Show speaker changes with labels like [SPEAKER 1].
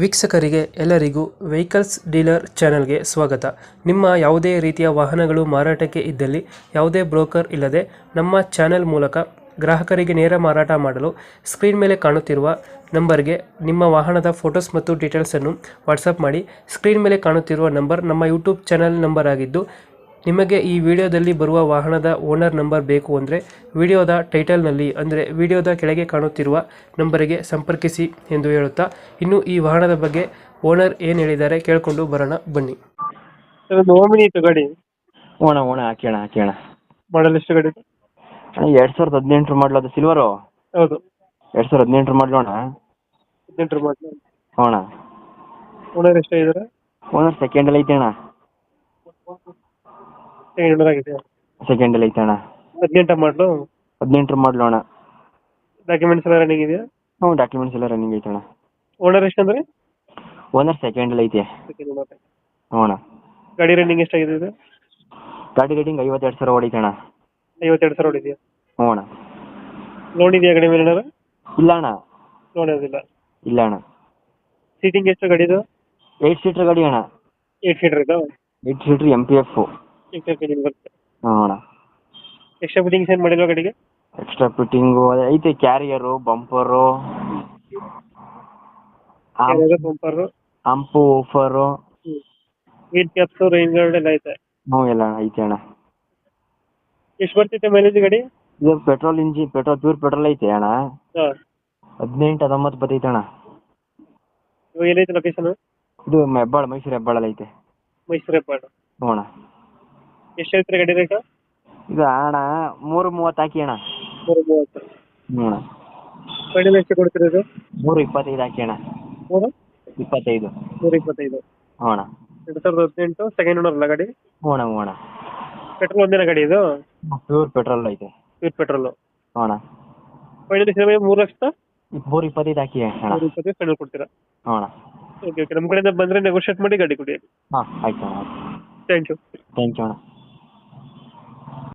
[SPEAKER 1] ವೀಕ್ಷಕರಿಗೆ ಎಲ್ಲರಿಗೂ vehicles dealer ಚಾನೆಲ್ಗೆ ಸ್ವಾಗತ. ನಿಮ್ಮ ಯಾವುದೇ ರೀತಿಯ ವಾಹನಗಳು ಮಾರಾಟಕ್ಕೆ ಇದ್ದಲ್ಲಿ ಯಾವುದೇ ಬ್ರೋಕರ್ ಇಲ್ಲದೆ ನಮ್ಮ ಚಾನೆಲ್ ಮೂಲಕ ಗ್ರಾಹಕರಿಗೆ ನೇರ ಮಾರಾಟ ಮಾಡಲು ಸ್ಕ್ರೀನ್ ಮೇಲೆ ಕಾಣುತ್ತಿರುವ ನಂಬರ್ಗೆ ನಿಮ್ಮ ವಾಹನದ ಫೋಟೋಸ್ ಮತ್ತು ಡೀಟೇಲ್ಸನ್ನು ವಾಟ್ಸಪ್ ಮಾಡಿ. ಸ್ಕ್ರೀನ್ ಮೇಲೆ ಕಾಣುತ್ತಿರುವ ನಂಬರ್ ನಮ್ಮ ಯೂಟ್ಯೂಬ್ ಚಾನೆಲ್ ನಂಬರ್ ಆಗಿದ್ದು, ನಿಮಗೆ ಈ ವಿಡಿಯೋದಲ್ಲಿ ಬರುವ ವಾಹನದ ಓನರ್ ನಂಬರ್ ಬೇಕು ಅಂದರೆ ವಿಡಿಯೋದ ಟೈಟಲ್ನಲ್ಲಿ ಅಂದರೆ ವಿಡಿಯೋದ ಕೆಳಗೆ ಕಾಣುತ್ತಿರುವ ನಂಬರಿಗೆ ಸಂಪರ್ಕಿಸಿ ಎಂದು ಹೇಳುತ್ತಾ, ಇನ್ನು ಈ ವಾಹನದ ಬಗ್ಗೆ ಓನರ್ ಏನು ಹೇಳಿದ್ದಾರೆ ಕೇಳಿಕೊಂಡು ಬರೋಣ ಬನ್ನಿ. ಒಂದು ಓಮಿನಿ ಇತ್ತು ಗಾಡಿ,
[SPEAKER 2] ಓಣ ಹಾಕಿ
[SPEAKER 1] ಮಾಡಲ್ ಎಷ್ಟು ಗಾಡಿ?
[SPEAKER 2] 2018 ಮಾಡಲು, ಅದು ಸಿಲ್ವರು.
[SPEAKER 1] ಹೌದು,
[SPEAKER 2] 2018 ಮಾಡಲು ಅಣ್ಣ.
[SPEAKER 1] 18 ಮಾಡಲು.
[SPEAKER 2] ಅಣ್ಣ
[SPEAKER 1] ಓನರ್ ಎಷ್ಟಾಗಿದ್ದಾರೆ?
[SPEAKER 2] ಓನರ್ ಸೆಕೆಂಡ್ ಅಲ್ಲಿ ಐತೆ ಅಣ್ಣ. ಸೆಕೆಂಡ್ ಅಲ್ಲಿ ಐತೆ ಅಣ್ಣ.
[SPEAKER 1] 18 ಮಾಡಲು.
[SPEAKER 2] 18 ಮಾಡಲು ಅಣ್ಣ.
[SPEAKER 1] ಡಾಕ್ಯುಮೆಂಟ್ಸ್ ಎಲ್ಲ ರನ್ನಿಂಗ್ ಇದೆಯಾ?
[SPEAKER 2] ಹ್ಞೂ, ಡಾಕ್ಯುಮೆಂಟ್ಸ್ ಎಲ್ಲ ರನ್ನಿಂಗ್ ಐತೆ ಅಣ್ಣ.
[SPEAKER 1] ಓನರ್ ಎಷ್ಟು ಅಂದ್ರೆ?
[SPEAKER 2] ಓನರ್ ಸೆಕೆಂಡ್ ಅಲ್ಲಿ ಐತೆ. ಹ್ಞೂ ಅಣ್ಣ.
[SPEAKER 1] ಗಾಡಿ ರನ್ನಿಂಗ್ ಎಷ್ಟಾಗಿದೆ ಇದು?
[SPEAKER 2] ಗಾಡಿ ರೇಟಿಂಗ್ 52,000 ಹೊಡಿತೆ ಅಣ್ಣ.
[SPEAKER 1] 52,000 ಹೊಡಿದೆಯಾ?
[SPEAKER 2] ಹ್ಞೂ ಅಣ್ಣ.
[SPEAKER 1] ಲೋನ್ ಇದೆಯಾ ಗಾಡಿ ಮೇಲೆ?
[SPEAKER 2] ಇಲ್ಲ ಅಣ್ಣ.
[SPEAKER 1] ಲೋನ್ ಯಾವುದಿಲ್ಲ.
[SPEAKER 2] ಇಲ್ಲ ಅಣ್ಣ.
[SPEAKER 1] ಸೀಟಿಂಗ್ ಎಷ್ಟು ಗಾಡಿದು?
[SPEAKER 2] 8 ಸೀಟರ್ ಗಾಡಿ ಅಣ್ಣ.
[SPEAKER 1] 8 ಸೀಟರ್ ಇದು?
[SPEAKER 2] 8 ಸೀಟರ್ MPF.
[SPEAKER 1] ಬರುತ್ತೆ.
[SPEAKER 2] ಹ್ಞೂ ಅಣ್ಣ.
[SPEAKER 1] ಎಕ್ಸ್ಟ್ರಾ ಫಿಟ್ಟಿಂಗ್ಸ್ ಏನು ಮಾಡಿಲ್ವಾ ಗಾಡಿಗೆ?
[SPEAKER 2] ಎಕ್ಸ್ಟ್ರಾ ಫಿಟ್ಟಿಂಗು ಐತೆ, carrier, bumper,
[SPEAKER 1] bumper,
[SPEAKER 2] hump, woofer,
[SPEAKER 1] wheel caps, rain guard ಎಲ್ಲ ಐತೆ.
[SPEAKER 2] ಹ್ಞೂ ಎಲ್ಲ ಐತೆ ಅಣ್ಣ.
[SPEAKER 1] ಎಷ್ಟು ಬರ್ತೈತೆ ಮೈಲೇಜ್ ಗಾಡಿ?
[SPEAKER 2] ಇದು ಪೆಟ್ರೋಲ್ ಇಂಜಿನ್, ಪ್ಯೂರ್ ಪೆಟ್ರೋಲ್ ಐತೆ ಅಣ್ಣ.
[SPEAKER 1] ಹಾಂ.
[SPEAKER 2] 18-19 ಬರ್ತೈತೆ ಅಣ್ಣ.
[SPEAKER 1] ಇವಾಗ ಏನೈತೆ ಲೊಕೇಶನ್?
[SPEAKER 2] ಇದು ಹೆಬ್ಬಾಳ, ಮೈಸೂರು ಹೆಬ್ಬಾಳಲ್ಲಿ ಐತೆ.
[SPEAKER 1] ಮೈಸೂರು ಹೆಬ್ಬಾಳ.
[SPEAKER 2] ಹ್ಞೂ ಅಣ್ಣ.
[SPEAKER 1] ಎಷ್ಟು ಹೇಳ್ತೀರಾ ಗಾಡಿ ರೇಟು?
[SPEAKER 2] ಇದು ಅಣ್ಣ 330 ಹಾಕಿ ಅಣ್ಣ.
[SPEAKER 1] 330.
[SPEAKER 2] ಹ್ಞೂ ಅಣ್ಣ.
[SPEAKER 1] ಫೈನಲ್ ಎಷ್ಟು ಕೊಡ್ತೀರಾ ಇದು?
[SPEAKER 2] 325 ಹಾಕಿ ಅಣ್ಣ. 325.
[SPEAKER 1] 325.
[SPEAKER 2] ಹ್ಞೂ ಅಣ್ಣ.
[SPEAKER 1] 2018 ಸೆಕೆಂಡ್ ಓನರ್ ಅಲ್ಲ ಗಾಡಿ?
[SPEAKER 2] ಹ್ಞೂ ಅಣ್ಣ. ಹ್ಞೂ ಅಣ್ಣ.
[SPEAKER 1] ಪೆಟ್ರೋಲ್ ಒಂದೇನ ಗಾಡಿ ಇದು?
[SPEAKER 2] ಪ್ಯೂರ್ ಪೆಟ್ರೋಲ್ ಐತೆ.
[SPEAKER 1] Pure petrol.
[SPEAKER 2] ಹ್ಞೂ ಅಣ್ಣ.
[SPEAKER 1] ಫೈನಲ್ 3,25,000
[SPEAKER 2] ಹಾಕಿ ಅಣ್ಣ.
[SPEAKER 1] 320 ಫೈನಲ್ ಕೊಡ್ತೀರಾ?
[SPEAKER 2] ಹ್ಞೂ ಅಣ್ಣ.
[SPEAKER 1] ಓಕೆ, ನಮ್ಮ ಕಡೆಯಿಂದ ಬಂದರೆ ನೆಗೋಷಿಯೇಟ್ ಮಾಡಿ ಗಾಡಿ ಕೊಡಿ.
[SPEAKER 2] ಹಾಂ, ಆಯ್ತು ಅಣ್ಣ.
[SPEAKER 1] Thank you.
[SPEAKER 2] ಥ್ಯಾಂಕ್ ಯು ಅಣ್ಣ.